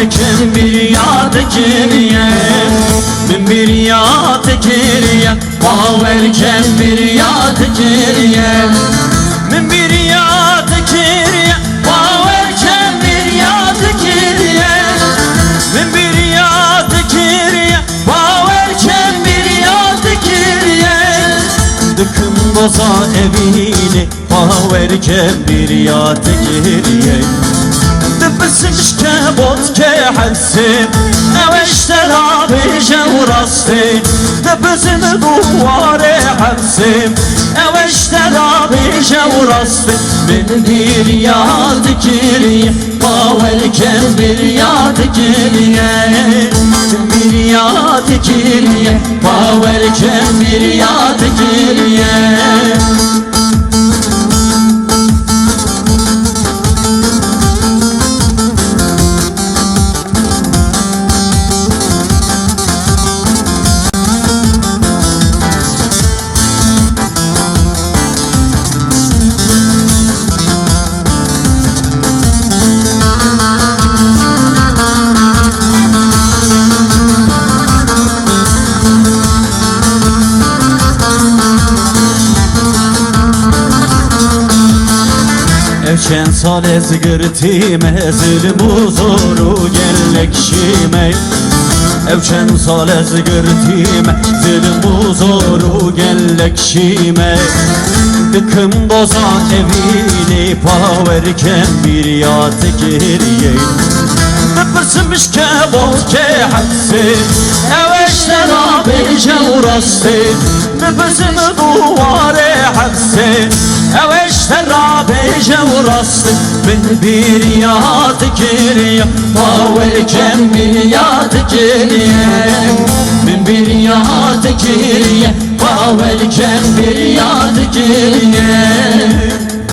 Baverken bir yad geriye, min bir yad geriye. Baverken bir yad geriye, min bir yad geriye. Baverken bir yad geriye, min bir yad geriye. Baverken bir yad geriye. Dıkım boza evini, baverken bir yad geriye. Dibsmiş kebot ke حسين اوشترى بجو راسي دبزن دواري حسين اوشترى بجو راسي من bir yad geriye baverken bir yad geriye bir yad geriye baverken bir yad geriye Evçen sal ezgirtime zilim uzoru gellekşime Evçen sal ezgirtime zilim uzoru gellekşime Dıkım boza evini paverken bir yad geriye Dibsmiş kebot ke حسين اوشترى بجو راسي دبزن دواري حسين اوشترى بجو راسي من bir yad geriye baverken bir yad geriye min bir yad geriye baverken bir yad geriye